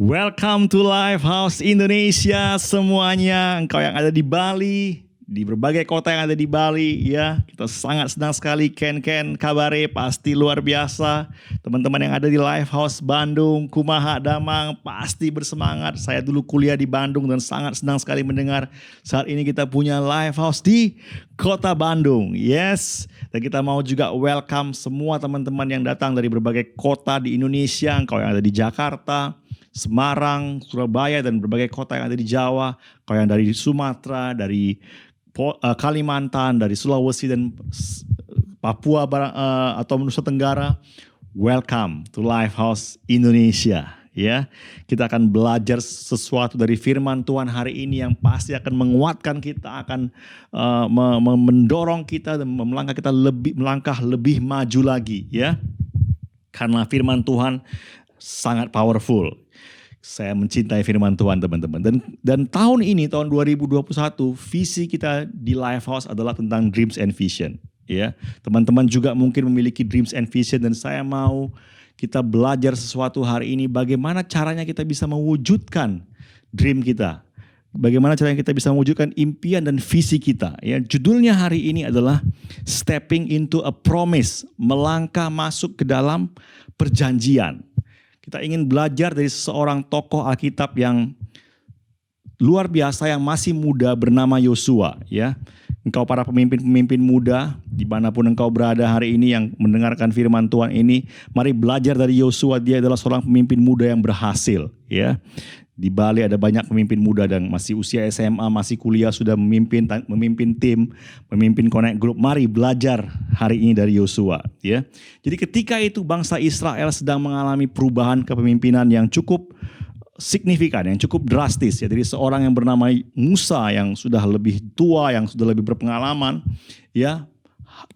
Welcome to Lifehouse Indonesia semuanya. Engkau yang ada di Bali, di berbagai kota yang ada di Bali, ya. Kita sangat senang sekali. Ken kabare pasti luar biasa. Teman-teman yang ada di Lifehouse Bandung, Kumaha, Damang pasti bersemangat. Saya dulu kuliah di Bandung dan sangat senang sekali mendengar saat ini kita punya Lifehouse di Kota Bandung. Yes. Dan kita mau juga welcome semua teman-teman yang datang dari berbagai kota di Indonesia. Engkau yang ada di Jakarta, Semarang, Surabaya, dan berbagai kota yang ada di Jawa. Kau yang dari Sumatera, dari Kalimantan, dari Sulawesi dan Papua atau Nusa Tenggara. Welcome to Lifehouse Indonesia. Ya, kita akan belajar sesuatu dari firman Tuhan hari ini yang pasti akan menguatkan kita, akan mendorong kita dan melangkah lebih maju lagi, ya. Karena firman Tuhan sangat powerful. Saya mencintai firman Tuhan, teman-teman. Dan tahun ini, tahun 2021, visi kita di Lifehouse adalah tentang dreams and vision. Ya, teman-teman juga mungkin memiliki dreams and vision, dan saya mau kita belajar sesuatu hari ini bagaimana caranya kita bisa mewujudkan dream kita. Bagaimana caranya kita bisa mewujudkan impian dan visi kita. Ya, judulnya hari ini adalah Stepping into a Promise, melangkah masuk ke dalam perjanjian. Kita ingin belajar dari seseorang tokoh Alkitab yang luar biasa yang masih muda bernama Yosua, ya. Engkau para pemimpin-pemimpin muda dimanapun engkau berada hari ini yang mendengarkan firman Tuhan ini, mari belajar dari Yosua. Dia adalah seorang pemimpin muda yang berhasil, ya. Di Bali ada banyak pemimpin muda dan masih usia SMA, masih kuliah, sudah memimpin tim, memimpin connect group. Mari belajar hari ini dari Yosua, ya. Jadi ketika itu bangsa Israel sedang mengalami perubahan kepemimpinan yang cukup signifikan, yang cukup drastis, ya. Jadi seorang yang bernama Musa yang sudah lebih tua, yang sudah lebih berpengalaman, ya,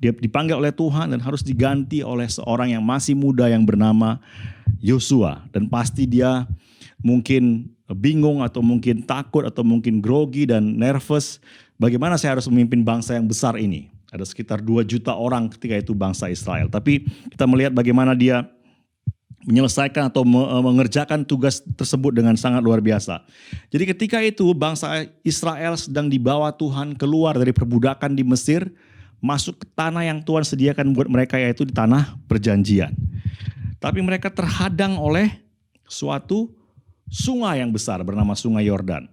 dia dipanggil oleh Tuhan dan harus diganti oleh seorang yang masih muda yang bernama Yosua. Dan pasti dia mungkin bingung atau mungkin takut atau mungkin grogi dan nervous. Bagaimana saya harus memimpin bangsa yang besar ini? Ada sekitar 2 juta orang ketika itu bangsa Israel. Tapi kita melihat bagaimana dia menyelesaikan atau mengerjakan tugas tersebut dengan sangat luar biasa. Jadi ketika itu bangsa Israel sedang dibawa Tuhan keluar dari perbudakan di Mesir, masuk ke tanah yang Tuhan sediakan buat mereka, yaitu di tanah perjanjian. Tapi mereka terhadang oleh suatu sungai yang besar bernama Sungai Yordan.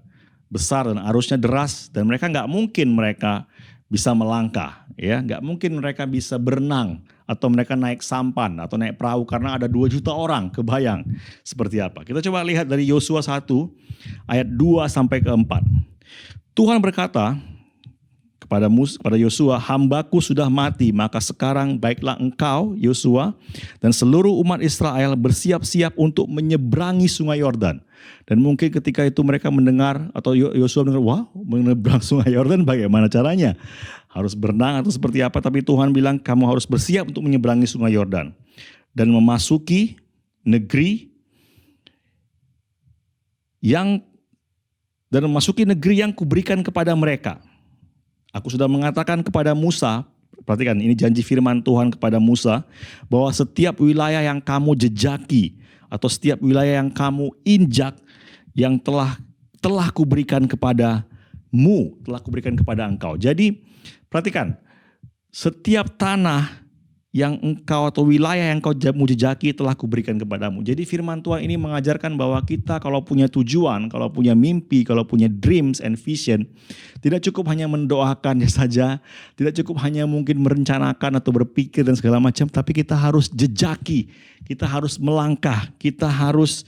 Besar dan arusnya deras, dan mereka nggak mungkin mereka bisa melangkah, ya, nggak mungkin mereka bisa berenang atau mereka naik sampan atau naik perahu karena ada 2 juta orang. Kebayang seperti apa? Kita coba lihat dari Yosua 1 ayat 2 sampai ke 4. Tuhan berkata kepada Yosua, "Hambaku sudah mati, maka sekarang baiklah engkau, Yosua, dan seluruh umat Israel bersiap-siap untuk menyeberangi Sungai Yordan." Dan mungkin ketika itu mereka mendengar, atau Yosua mendengar, wah, menyeberang Sungai Yordan bagaimana caranya? Harus berenang atau seperti apa? Tapi Tuhan bilang, kamu harus bersiap untuk menyeberangi Sungai Yordan dan memasuki negeri yang kuberikan kepada mereka. Aku sudah mengatakan kepada Musa, perhatikan ini janji firman Tuhan kepada Musa, bahwa setiap wilayah yang kamu jejaki atau setiap wilayah yang kamu injak yang telah kuberikan kepadamu, telah kuberikan kepada engkau. Jadi perhatikan, setiap tanah yang engkau atau wilayah yang kau jejaki telah kuberikan kepadamu. Jadi firman Tuhan ini mengajarkan bahwa kita kalau punya tujuan, kalau punya mimpi, kalau punya dreams and vision, tidak cukup hanya mendoakannya saja, tidak cukup hanya mungkin merencanakan atau berpikir dan segala macam, tapi kita harus jejaki, kita harus melangkah, kita harus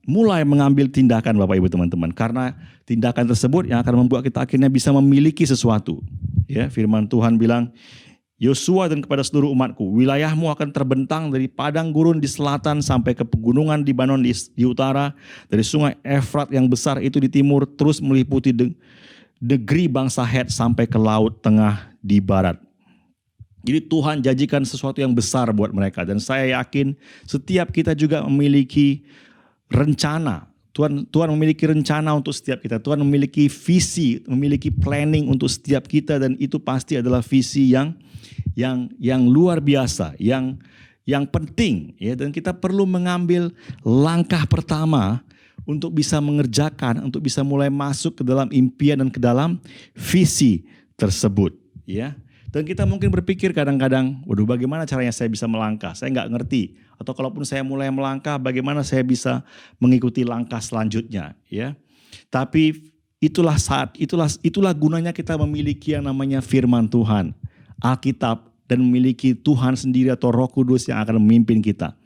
mulai mengambil tindakan, Bapak Ibu teman-teman, karena tindakan tersebut yang akan membuat kita akhirnya bisa memiliki sesuatu. Ya, firman Tuhan bilang, Yosua dan kepada seluruh umatku, wilayahmu akan terbentang dari padang gurun di selatan sampai ke pegunungan Libanon di utara, dari sungai Efrat yang besar itu di timur, terus meliputi negeri bangsa Het sampai ke laut tengah di barat. Jadi Tuhan janjikan sesuatu yang besar buat mereka, dan saya yakin setiap kita juga memiliki rencana. Tuhan memiliki rencana untuk setiap kita. Tuhan memiliki visi, memiliki planning untuk setiap kita, dan itu pasti adalah visi yang luar biasa, yang yang penting ya, dan kita perlu mengambil langkah pertama untuk bisa mengerjakan, untuk bisa mulai masuk ke dalam impian dan ke dalam visi tersebut ya. Dan kita mungkin berpikir kadang-kadang, waduh bagaimana caranya saya bisa melangkah, saya nggak ngerti. Atau kalaupun saya mulai melangkah, bagaimana saya bisa mengikuti langkah selanjutnya ya. Tapi itulah gunanya kita memiliki yang namanya firman Tuhan, Alkitab, dan memiliki Tuhan sendiri atau Roh Kudus yang akan memimpin kita.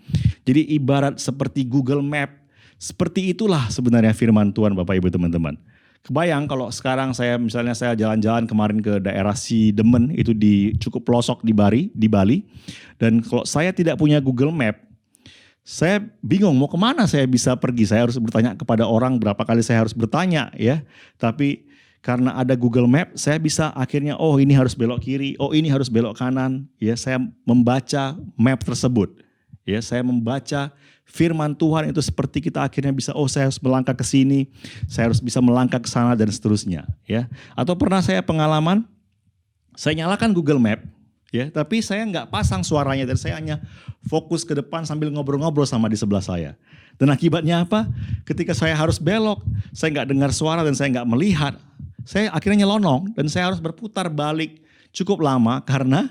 Jadi ibarat seperti Google Map, seperti itulah sebenarnya firman Tuhan Bapak Ibu teman-teman. Kebayang kalau sekarang saya jalan-jalan kemarin ke daerah Sidemen, itu di cukup pelosok di Bali. Dan kalau saya tidak punya Google Map, saya bingung mau kemana saya bisa pergi. Saya harus bertanya kepada orang, berapa kali saya harus bertanya ya. Tapi karena ada Google Map, saya bisa akhirnya, oh ini harus belok kiri, oh ini harus belok kanan. Ya, saya membaca map tersebut. Ya, saya membaca firman Tuhan itu seperti kita akhirnya bisa, oh saya harus melangkah ke sini, saya harus bisa melangkah ke sana dan seterusnya. Ya, atau pernah saya pengalaman, saya nyalakan Google Map, ya, tapi saya nggak pasang suaranya dan saya hanya fokus ke depan sambil ngobrol-ngobrol sama di sebelah saya. Dan akibatnya apa? Ketika saya harus belok, saya nggak dengar suara dan saya nggak melihat. Saya akhirnya nyelonong dan saya harus berputar balik cukup lama karena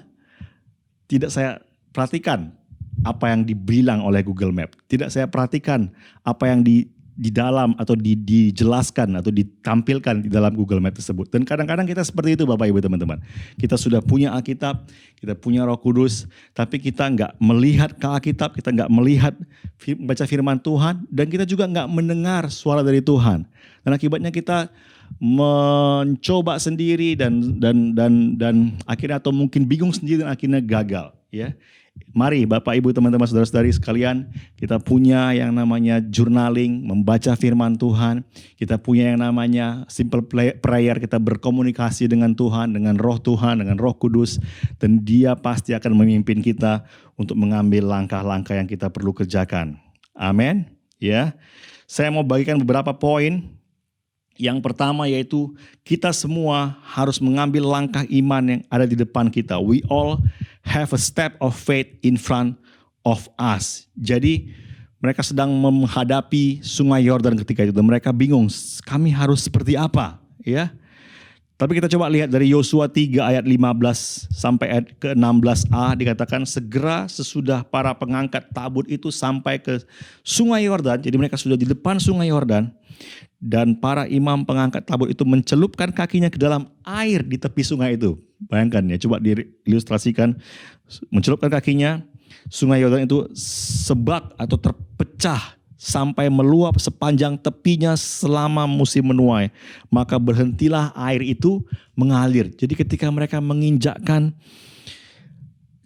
tidak saya perhatikan apa yang dibilang oleh Google Map. Tidak saya perhatikan apa yang di dalam atau dijelaskan atau ditampilkan di dalam Google Map tersebut. Dan kadang-kadang kita seperti itu Bapak Ibu teman-teman. Kita sudah punya Alkitab, kita punya Roh Kudus, tapi kita nggak melihat ke Alkitab, kita nggak melihat baca firman Tuhan, dan kita juga nggak mendengar suara dari Tuhan. Dan akibatnya kita mencoba sendiri dan akhirnya atau mungkin bingung sendiri dan akhirnya gagal ya. Mari Bapak Ibu teman-teman saudara-saudari sekalian, kita punya yang namanya journaling, membaca firman Tuhan. Kita punya yang namanya simple prayer, kita berkomunikasi dengan Tuhan, dengan Roh Tuhan, dengan Roh Kudus, dan Dia pasti akan memimpin kita untuk mengambil langkah-langkah yang kita perlu kerjakan. Amin. Ya. Saya mau bagikan beberapa poin. Yang pertama yaitu kita semua harus mengambil langkah iman yang ada di depan kita. We all have a step of faith in front of us. Jadi mereka sedang menghadapi sungai Yordan ketika itu dan mereka bingung, kami harus seperti apa, ya. Tapi kita coba lihat dari Yosua 3 ayat 15 sampai ayat ke-16a dikatakan segera sesudah para pengangkat tabut itu sampai ke sungai Yordan. Jadi mereka sudah di depan sungai Yordan. Dan para imam pengangkat tabut itu mencelupkan kakinya ke dalam air di tepi sungai itu. Bayangkan ya, coba diilustrasikan. Mencelupkan kakinya, sungai Yordan itu sebak atau terpecah sampai meluap sepanjang tepinya selama musim menuai. Maka berhentilah air itu mengalir. Jadi ketika mereka menginjakkan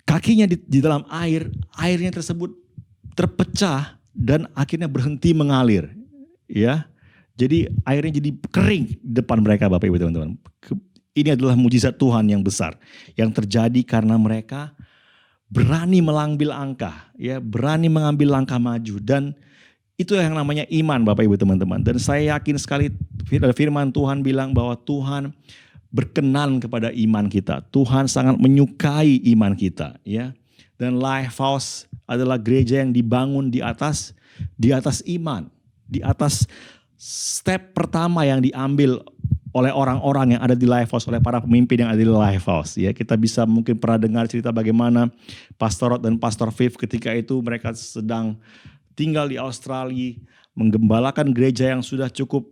kakinya di dalam air, airnya tersebut terpecah dan akhirnya berhenti mengalir. Ya. Jadi airnya jadi kering di depan mereka Bapak Ibu teman-teman. Ini adalah mujizat Tuhan yang besar yang terjadi karena mereka berani mengambil langkah, ya, berani mengambil langkah maju, dan itu yang namanya iman Bapak Ibu teman-teman. Dan saya yakin sekali firman Tuhan bilang bahwa Tuhan berkenan kepada iman kita. Tuhan sangat menyukai iman kita, ya. Dan Lifehouse adalah gereja yang dibangun di atas iman, di atas step pertama yang diambil oleh orang-orang yang ada di Lifehouse, oleh para pemimpin yang ada di Lifehouse. Ya, kita bisa mungkin pernah dengar cerita bagaimana Pastor Rod dan Pastor Viv ketika itu mereka sedang tinggal di Australia, menggembalakan gereja yang sudah cukup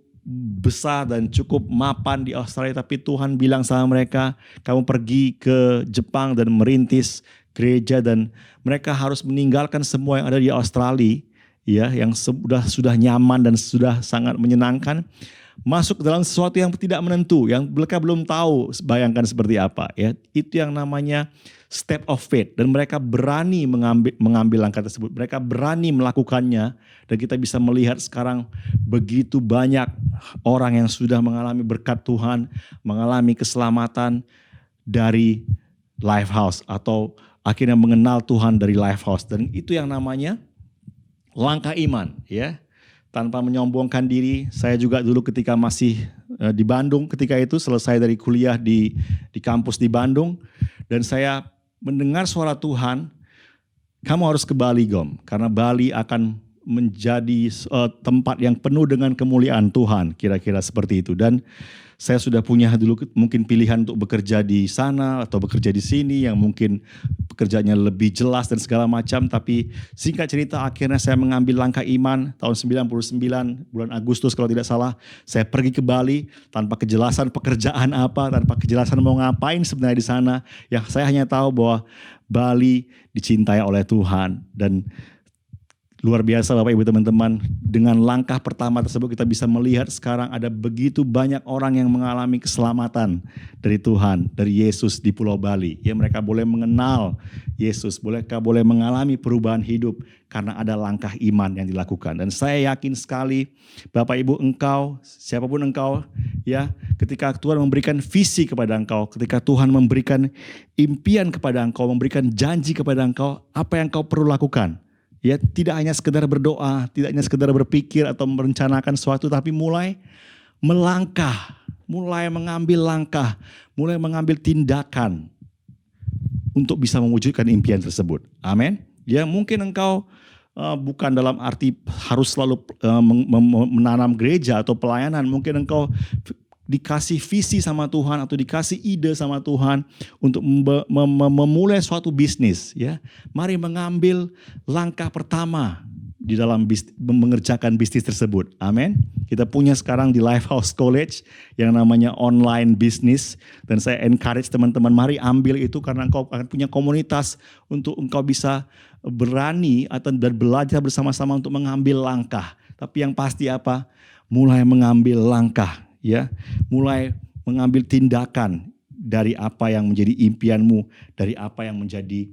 besar dan cukup mapan di Australia. Tapi Tuhan bilang sama mereka, kamu pergi ke Jepang dan merintis gereja, dan mereka harus meninggalkan semua yang ada di Australia, ya, yang sudah nyaman dan sudah sangat menyenangkan, masuk dalam sesuatu yang tidak menentu, yang mereka belum tahu, bayangkan seperti apa, ya. Itu yang namanya step of faith, dan mereka berani mengambil langkah tersebut, mereka berani melakukannya, dan kita bisa melihat sekarang begitu banyak orang yang sudah mengalami berkat Tuhan, mengalami keselamatan dari Lifehouse atau akhirnya mengenal Tuhan dari Lifehouse, dan itu yang namanya langkah iman, ya. Tanpa menyombongkan diri, saya juga dulu ketika masih di Bandung, ketika itu selesai dari kuliah di kampus di Bandung, dan saya mendengar suara Tuhan Kamu harus ke Bali, Gom, karena Bali akan menjadi tempat yang penuh dengan kemuliaan Tuhan, kira-kira seperti itu. Dan saya sudah punya dulu mungkin pilihan untuk bekerja di sana atau bekerja di sini yang mungkin pekerjaannya lebih jelas dan segala macam. Tapi singkat cerita akhirnya saya mengambil langkah iman tahun 99 bulan Agustus kalau tidak salah. Saya pergi ke Bali tanpa kejelasan pekerjaan apa, tanpa kejelasan mau ngapain sebenarnya di sana. Yang saya hanya tahu bahwa Bali dicintai oleh Tuhan dan luar biasa Bapak Ibu teman-teman, dengan langkah pertama tersebut kita bisa melihat sekarang ada begitu banyak orang yang mengalami keselamatan dari Tuhan, dari Yesus di Pulau Bali. Ya, mereka boleh mengenal Yesus, mereka boleh mengalami perubahan hidup karena ada langkah iman yang dilakukan. Dan saya yakin sekali Bapak Ibu engkau, siapapun engkau, ya, ketika Tuhan memberikan visi kepada engkau, ketika Tuhan memberikan impian kepada engkau, memberikan janji kepada engkau, apa yang kau perlu lakukan? Ya, tidak hanya sekedar berdoa, tidak hanya sekedar berpikir atau merencanakan sesuatu, tapi mulai melangkah, mulai mengambil langkah, mulai mengambil tindakan untuk bisa mewujudkan impian tersebut. Amin. Ya, mungkin engkau bukan dalam arti harus selalu menanam gereja atau pelayanan. Mungkin engkau dikasih visi sama Tuhan atau dikasih ide sama Tuhan untuk memulai suatu bisnis, ya. Mari mengambil langkah pertama di dalam mengerjakan bisnis tersebut. Amin. Kita punya sekarang di Lifehouse College yang namanya online business, dan saya encourage teman-teman mari ambil itu karena engkau akan punya komunitas untuk engkau bisa berani dan belajar bersama-sama untuk mengambil langkah. Tapi yang pasti apa? Mulai mengambil langkah. Ya, mulai mengambil tindakan dari apa yang menjadi impianmu, dari apa yang menjadi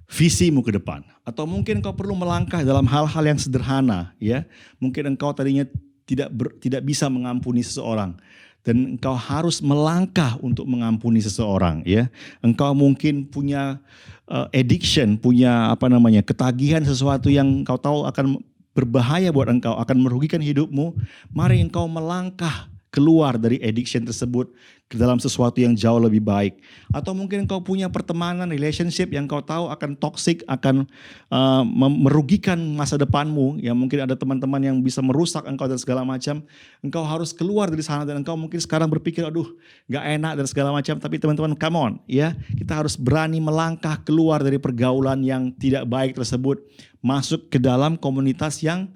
visimu ke depan. Atau mungkin engkau perlu melangkah dalam hal-hal yang sederhana, ya. Mungkin engkau tadinya tidak bisa mengampuni seseorang dan engkau harus melangkah untuk mengampuni seseorang, ya. Engkau mungkin punya addiction, punya ketagihan sesuatu yang engkau tahu akan berbahaya buat engkau, akan merugikan hidupmu. Mari engkau melangkah keluar dari addiction tersebut ke dalam sesuatu yang jauh lebih baik. Atau mungkin engkau punya pertemanan, relationship yang engkau tahu akan toxic, akan merugikan masa depanmu. Ya, mungkin ada teman-teman yang bisa merusak engkau dan segala macam. Engkau harus keluar dari sana dan engkau mungkin sekarang berpikir, aduh gak enak dan segala macam. Tapi teman-teman, come on, ya, kita harus berani melangkah keluar dari pergaulan yang tidak baik tersebut, masuk ke dalam komunitas yang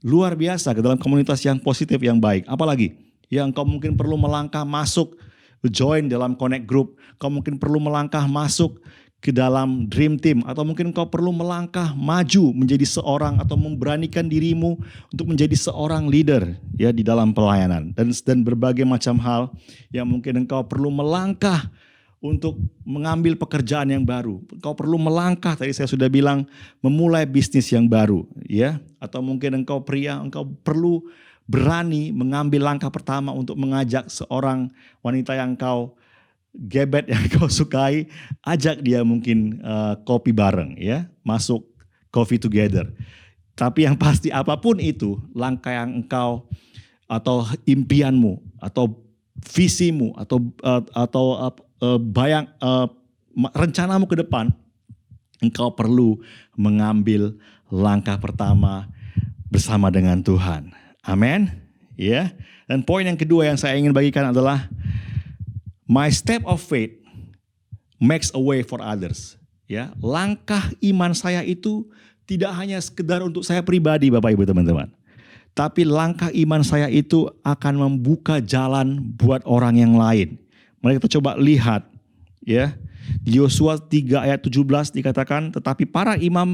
luar biasa, ke dalam komunitas yang positif, yang baik. Apalagi? Ya, engkau mungkin perlu melangkah masuk, join dalam connect group. Kau mungkin perlu melangkah masuk ke dalam dream team. Atau mungkin kau perlu melangkah maju menjadi seorang atau memberanikan dirimu untuk menjadi seorang leader, ya, di dalam pelayanan. Dan berbagai macam hal yang mungkin engkau perlu melangkah untuk mengambil pekerjaan yang baru. Engkau perlu melangkah, tadi saya sudah bilang, memulai bisnis yang baru, ya. Atau mungkin engkau pria, engkau perlu berani mengambil langkah pertama untuk mengajak seorang wanita yang kau gebet, yang kau sukai, ajak dia mungkin kopi bareng, ya, masuk coffee together. Tapi yang pasti apapun itu, langkah yang engkau atau impianmu atau visimu atau rencanamu ke depan, engkau perlu mengambil langkah pertama bersama dengan Tuhan. Amin. Ya. Dan poin yang kedua yang saya ingin bagikan adalah my step of faith makes a way for others. Ya, langkah iman saya itu tidak hanya sekedar untuk saya pribadi, Bapak Ibu teman-teman. Tapi langkah iman saya itu akan membuka jalan buat orang yang lain. Mari kita coba lihat, ya. Di Yosua 3 ayat 17 dikatakan, tetapi para imam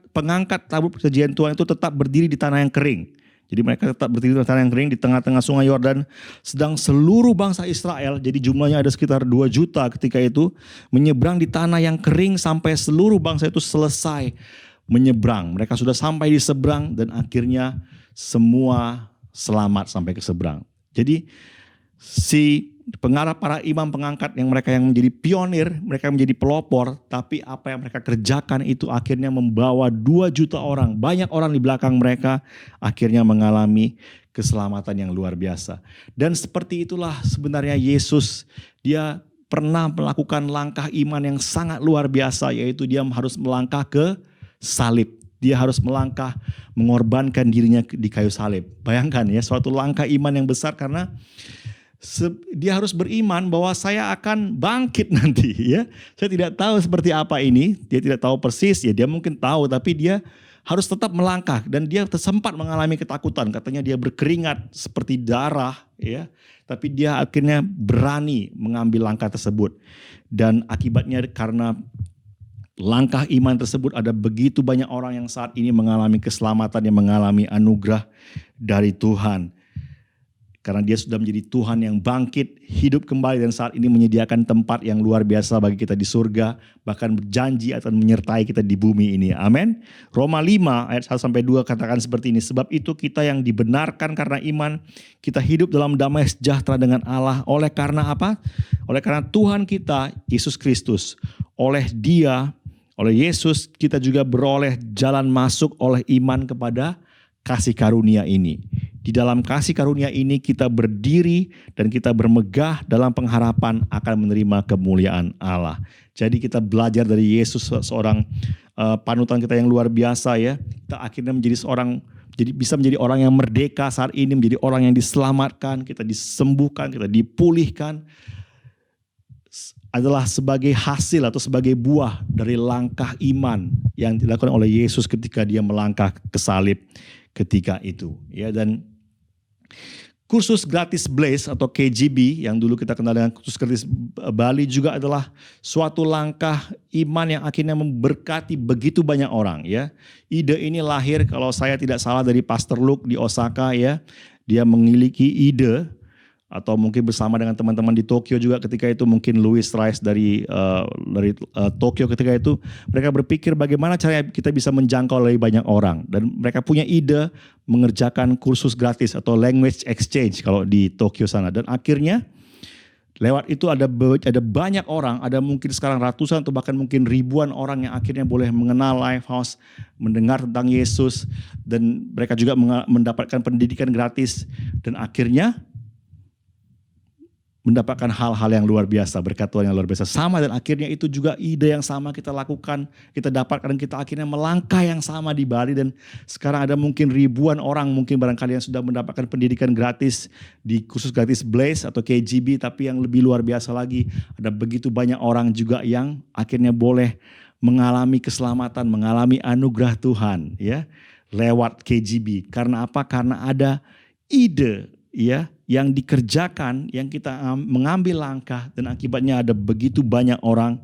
pengangkat tabut perjanjian Tuhan itu tetap berdiri di tanah yang kering. Jadi mereka tetap berdiri di tanah yang kering di tengah-tengah sungai Yordan. Sedang seluruh bangsa Israel, jadi jumlahnya ada sekitar 2 juta ketika itu, menyeberang di tanah yang kering sampai seluruh bangsa itu selesai menyeberang. Mereka sudah sampai di seberang dan akhirnya semua selamat sampai ke seberang. Jadi para imam pengangkat yang menjadi pionir, mereka menjadi pelopor, tapi apa yang mereka kerjakan itu akhirnya membawa 2 juta orang, banyak orang di belakang mereka akhirnya mengalami keselamatan yang luar biasa. Dan seperti itulah sebenarnya Yesus, dia pernah melakukan langkah iman yang sangat luar biasa, yaitu dia harus melangkah ke salib. Dia harus melangkah mengorbankan dirinya di kayu salib. Bayangkan ya, suatu langkah iman yang besar karena dia harus beriman bahwa saya akan bangkit nanti ya. Saya tidak tahu seperti apa ini, dia tidak tahu persis ya, dia mungkin tahu tapi dia harus tetap melangkah dan dia sempat mengalami ketakutan. Katanya dia berkeringat seperti darah ya. Tapi dia akhirnya berani mengambil langkah tersebut. Dan akibatnya karena langkah iman tersebut ada begitu banyak orang yang saat ini mengalami keselamatan, yang mengalami anugerah dari Tuhan. Karena dia sudah menjadi Tuhan yang bangkit, hidup kembali dan saat ini menyediakan tempat yang luar biasa bagi kita di surga. Bahkan berjanji akan menyertai kita di bumi ini. Amin. Roma 5 ayat 1-2 katakan seperti ini. Sebab itu kita yang dibenarkan karena iman, kita hidup dalam damai sejahtera dengan Allah. Oleh karena apa? Oleh karena Tuhan kita, Yesus Kristus. Oleh Dia, oleh Yesus kita juga beroleh jalan masuk oleh iman kepada kasih karunia ini. Di dalam kasih karunia ini kita berdiri dan kita bermegah dalam pengharapan akan menerima kemuliaan Allah. Jadi kita belajar dari Yesus, seorang panutan kita yang luar biasa ya. Kita akhirnya bisa menjadi orang yang merdeka saat ini, menjadi orang yang diselamatkan, kita disembuhkan, kita dipulihkan. Adalah sebagai hasil atau sebagai buah dari langkah iman yang dilakukan oleh Yesus ketika dia melangkah ke salib ketika itu ya. Dan kursus gratis Blaze atau KGB yang dulu kita kenal dengan kursus gratis Bali juga adalah suatu langkah iman yang akhirnya memberkati begitu banyak orang ya. Ide ini lahir kalau saya tidak salah dari Pastor Luke di Osaka ya. Dia memiliki ide atau mungkin bersama dengan teman-teman di Tokyo juga ketika itu, mungkin Louis Rice dari Tokyo ketika itu, mereka berpikir bagaimana caranya kita bisa menjangkau lebih banyak orang, dan mereka punya ide mengerjakan kursus gratis atau language exchange kalau di Tokyo sana. Dan akhirnya lewat itu ada banyak orang, ada mungkin sekarang ratusan atau bahkan mungkin ribuan orang yang akhirnya boleh mengenal Lifehouse, mendengar tentang Yesus, dan mereka juga mendapatkan pendidikan gratis dan akhirnya mendapatkan hal-hal yang luar biasa, berkat Tuhan yang luar biasa. Sama, dan akhirnya itu juga ide yang sama kita lakukan, kita dapatkan, dan kita akhirnya melangkah yang sama di Bali. Dan sekarang ada mungkin ribuan orang, mungkin barangkali yang sudah mendapatkan pendidikan gratis di kursus gratis Blaze atau KGB. Tapi yang lebih luar biasa lagi, ada begitu banyak orang juga yang akhirnya boleh mengalami keselamatan, mengalami anugerah Tuhan ya lewat KGB. Karena apa? Karena ada ide ya yang dikerjakan, yang kita mengambil langkah, dan akibatnya ada begitu banyak orang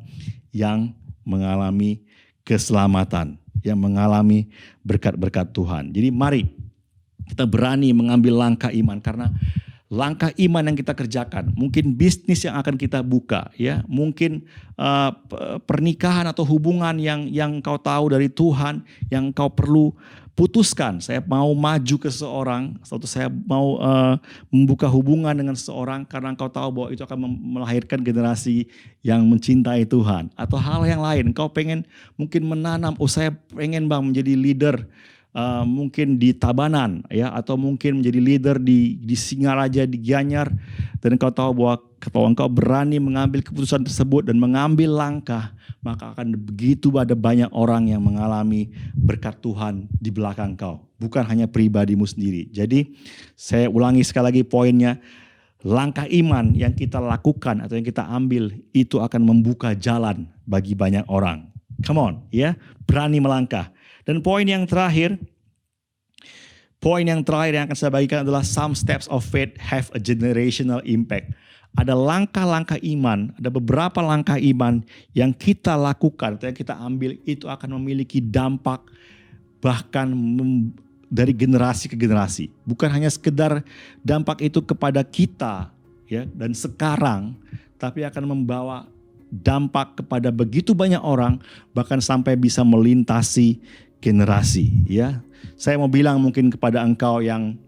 yang mengalami keselamatan, yang mengalami berkat-berkat Tuhan. Jadi mari kita berani mengambil langkah iman, karena langkah iman yang kita kerjakan, mungkin bisnis yang akan kita buka, ya, mungkin pernikahan atau hubungan yang kau tahu dari Tuhan, yang kau perlu putuskan. Saya mau maju ke seseorang, atau saya mau membuka hubungan dengan seseorang karena engkau tahu bahwa itu akan melahirkan generasi yang mencintai Tuhan. Atau hal yang lain, engkau pengen mungkin menanam, saya pengen bang menjadi leader mungkin di Tabanan ya, atau mungkin menjadi leader di Singaraja, di Gianyar, dan engkau tahu bahwa kalau engkau berani mengambil keputusan tersebut dan mengambil langkah, maka akan begitu ada banyak orang yang mengalami berkat Tuhan di belakang kau, bukan hanya pribadimu sendiri. Jadi saya ulangi sekali lagi poinnya, langkah iman yang kita lakukan atau yang kita ambil itu akan membuka jalan bagi banyak orang. Come on ya, berani melangkah. Dan poin yang terakhir yang akan saya bagikan adalah some steps of faith have a generational impact. Ada langkah-langkah iman, ada beberapa langkah iman yang kita lakukan atau yang kita ambil itu akan memiliki dampak bahkan dari generasi ke generasi. Bukan hanya sekedar dampak itu kepada kita ya dan sekarang, tapi akan membawa dampak kepada begitu banyak orang, bahkan sampai bisa melintasi generasi ya. Saya mau bilang mungkin kepada engkau yang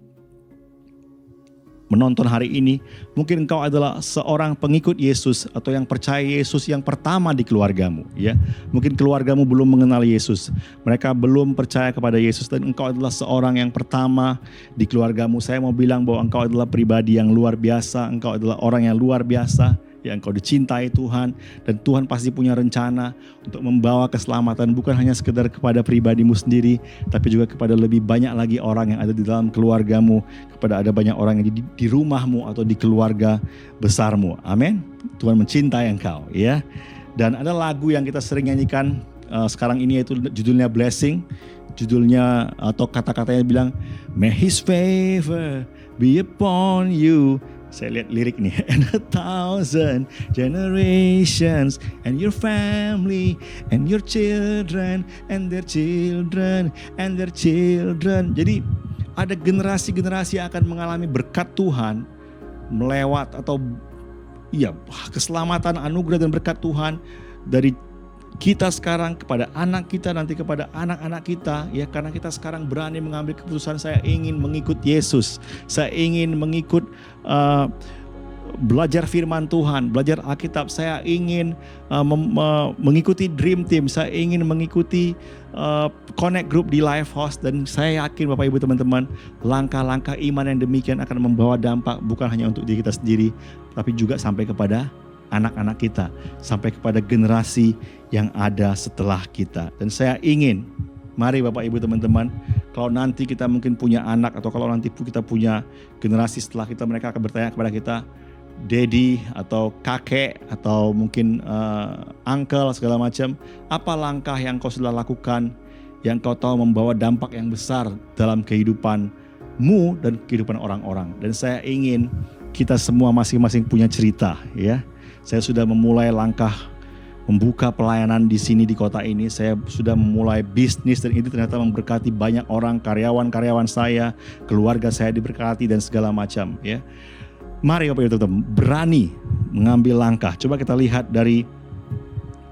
menonton hari ini, mungkin engkau adalah seorang pengikut Yesus atau yang percaya Yesus yang pertama di keluargamu ya. Mungkin keluargamu belum mengenal Yesus, mereka belum percaya kepada Yesus, dan engkau adalah seorang yang pertama di keluargamu. Saya mau bilang bahwa engkau adalah pribadi yang luar biasa, engkau adalah orang yang luar biasa Ya, engkau dicintai Tuhan, dan Tuhan pasti punya rencana untuk membawa keselamatan bukan hanya sekedar kepada pribadimu sendiri, tapi juga kepada lebih banyak lagi orang yang ada di dalam keluargamu, kepada ada banyak orang yang di rumahmu atau di keluarga besarmu. Amin. Tuhan mencintai engkau, ya. Dan ada lagu yang kita sering nyanyikan sekarang ini, yaitu judulnya Blessing. Judulnya atau kata-katanya bilang, May His favor be upon you. Saya lihat lirik nih, and 1,000 generations, and your family, and your children, and their children, and their children. Jadi ada generasi-generasi yang akan mengalami berkat Tuhan melewat atau keselamatan, anugerah dan berkat Tuhan dari kita sekarang kepada anak kita, nanti kepada anak-anak kita, ya, karena kita sekarang berani mengambil keputusan, saya ingin mengikut Yesus, saya ingin mengikut belajar firman Tuhan, belajar Alkitab, saya ingin mengikuti Dream Team, saya ingin mengikuti Connect Group di Lifehouse, dan saya yakin Bapak Ibu teman-teman, langkah-langkah iman yang demikian akan membawa dampak bukan hanya untuk diri kita sendiri, tapi juga sampai kepada anak-anak kita, sampai kepada generasi yang ada setelah kita. Dan saya ingin, mari Bapak Ibu teman-teman, kalau nanti kita mungkin punya anak, atau kalau nanti kita punya generasi setelah kita, mereka akan bertanya kepada kita, Daddy atau kakek atau mungkin uncle segala macam, apa langkah yang kau sudah lakukan yang kau tahu membawa dampak yang besar dalam kehidupanmu dan kehidupan orang-orang. Dan saya ingin kita semua masing-masing punya cerita, ya. Saya sudah memulai langkah membuka pelayanan di sini di kota ini. Saya sudah memulai bisnis, dan ini ternyata memberkati banyak orang, karyawan-karyawan saya, keluarga saya diberkati dan segala macam, ya. Mari Bapak Ibu teman-teman berani mengambil langkah. Coba kita lihat dari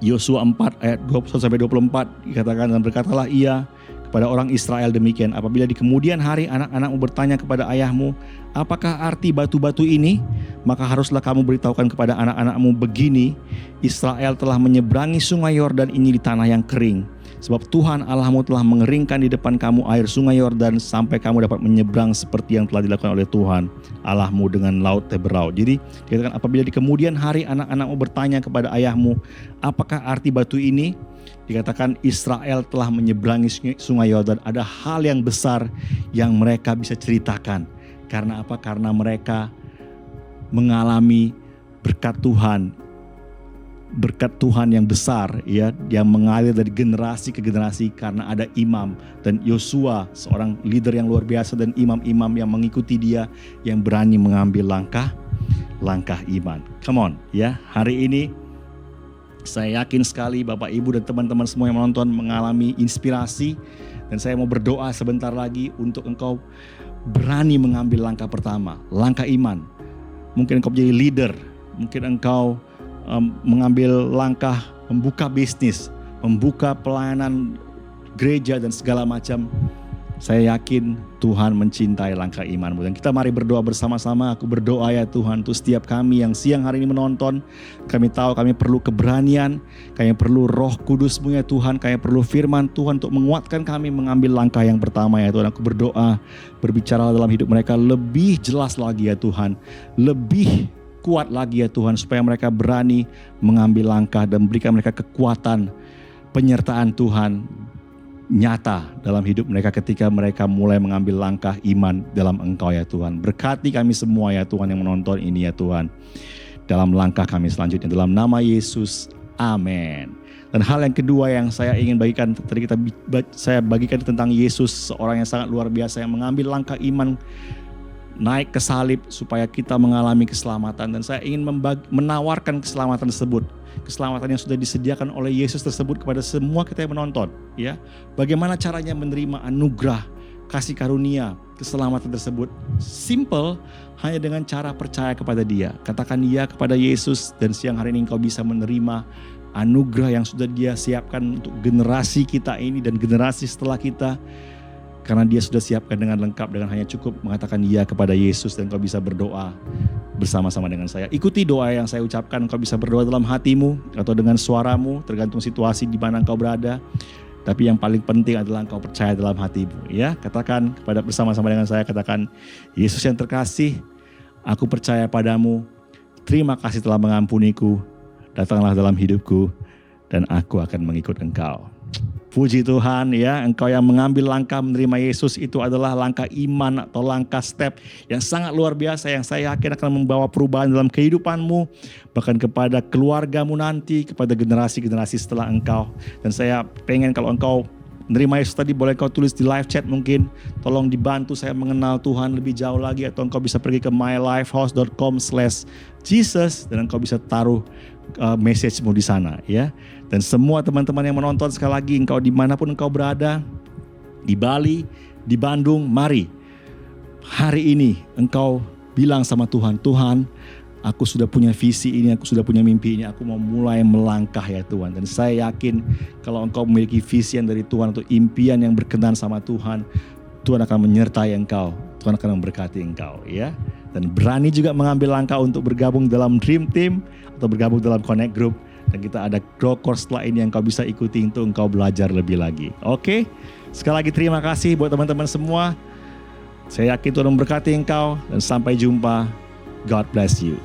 Yosua 4 ayat 21-24, dikatakan, dan berkatalah ia kepada orang Israel demikian, apabila di kemudian hari anak-anakmu bertanya kepada ayahmu, apakah arti batu-batu ini? Maka haruslah kamu beritahukan kepada anak-anakmu begini, Israel telah menyeberangi sungai Yordan ini di tanah yang kering. Sebab Tuhan Allahmu telah mengeringkan di depan kamu air sungai Yordan sampai kamu dapat menyeberang seperti yang telah dilakukan oleh Tuhan Allahmu dengan laut Teberau. Jadi dikatakan apabila di kemudian hari anak-anakmu bertanya kepada ayahmu, apakah arti batu ini? Dikatakan Israel telah menyeberangi sungai Yordan. Ada hal yang besar yang mereka bisa ceritakan. Karena apa? Karena mereka mengalami berkat Tuhan yang besar, ya, yang mengalir dari generasi ke generasi karena ada imam, dan Yosua seorang leader yang luar biasa, dan imam-imam yang mengikuti dia yang berani mengambil langkah iman. Come on, ya. Hari ini saya yakin sekali Bapak Ibu dan teman-teman semua yang menonton mengalami inspirasi, dan saya mau berdoa sebentar lagi untuk engkau berani mengambil langkah pertama, langkah iman. Mungkin engkau menjadi leader, mungkin engkau mengambil langkah membuka bisnis, membuka pelayanan gereja dan segala macam. Saya yakin Tuhan mencintai langkah imanmu. Dan kita mari berdoa bersama-sama. Aku berdoa ya Tuhan, untuk setiap kami yang siang hari ini menonton. Kami tahu kami perlu keberanian, kami perlu Roh Kudus-Mu ya Tuhan, kami perlu firman Tuhan untuk menguatkan kami mengambil langkah yang pertama ya Tuhan. Aku berdoa, berbicara dalam hidup mereka lebih jelas lagi ya Tuhan, lebih kuat lagi ya Tuhan, supaya mereka berani mengambil langkah dan berikan mereka kekuatan, penyertaan Tuhan nyata dalam hidup mereka ketika mereka mulai mengambil langkah iman dalam Engkau ya Tuhan. Berkati kami semua ya Tuhan yang menonton ini ya Tuhan, dalam langkah kami selanjutnya, dalam nama Yesus, amin. Dan hal yang kedua yang saya ingin bagikan, tadi saya bagikan tentang Yesus, seorang yang sangat luar biasa yang mengambil langkah iman naik ke salib supaya kita mengalami keselamatan. Dan saya ingin menawarkan keselamatan tersebut, keselamatan yang sudah disediakan oleh Yesus tersebut kepada semua kita yang menonton, ya. Bagaimana caranya menerima anugerah kasih karunia keselamatan tersebut? Simple, hanya dengan cara percaya kepada Dia. Katakan ya kepada Yesus, dan siang hari ini engkau bisa menerima anugerah yang sudah Dia siapkan untuk generasi kita ini dan generasi setelah kita. Karena Dia sudah siapkan dengan lengkap, dengan hanya cukup mengatakan ya kepada Yesus, dan kau bisa berdoa bersama-sama dengan saya. Ikuti doa yang saya ucapkan, kau bisa berdoa dalam hatimu atau dengan suaramu, tergantung situasi di mana engkau berada. Tapi yang paling penting adalah engkau percaya dalam hatimu, ya. Katakan bersama-sama dengan saya, katakan, Yesus yang terkasih, aku percaya padamu, Terima kasih telah mengampuniku. Datanglah dalam hidupku dan aku akan mengikut Engkau. Puji Tuhan ya, Engkau yang mengambil langkah menerima Yesus itu adalah langkah iman atau langkah step yang sangat luar biasa yang saya yakin akan membawa perubahan dalam kehidupanmu, bahkan kepada keluargamu nanti, kepada generasi-generasi setelah engkau. Dan saya pengen kalau engkau menerima Yesus tadi, boleh kau tulis di live chat mungkin, tolong dibantu saya mengenal Tuhan lebih jauh lagi, atau engkau bisa pergi ke mylifehouse.com/Jesus dan engkau bisa taruh message-mu di sana ya. Dan semua teman-teman yang menonton, sekali lagi engkau dimanapun engkau berada, di Bali, di Bandung, mari hari ini engkau bilang sama Tuhan, Tuhan, aku sudah punya visi ini, aku sudah punya mimpi ini, aku mau mulai melangkah ya Tuhan. Dan saya yakin kalau engkau memiliki visi yang dari Tuhan atau impian yang berkenan sama Tuhan, Tuhan akan menyertai engkau, Tuhan akan memberkati engkau ya. Dan berani juga mengambil langkah untuk bergabung dalam Dream Team atau bergabung dalam Connect Group. Dan kita ada Grow Course setelah ini yang kau bisa ikuti untuk engkau belajar lebih lagi. Oke, sekali lagi terima kasih buat teman-teman semua. Saya yakin Tuhan memberkati engkau dan sampai jumpa. God bless you.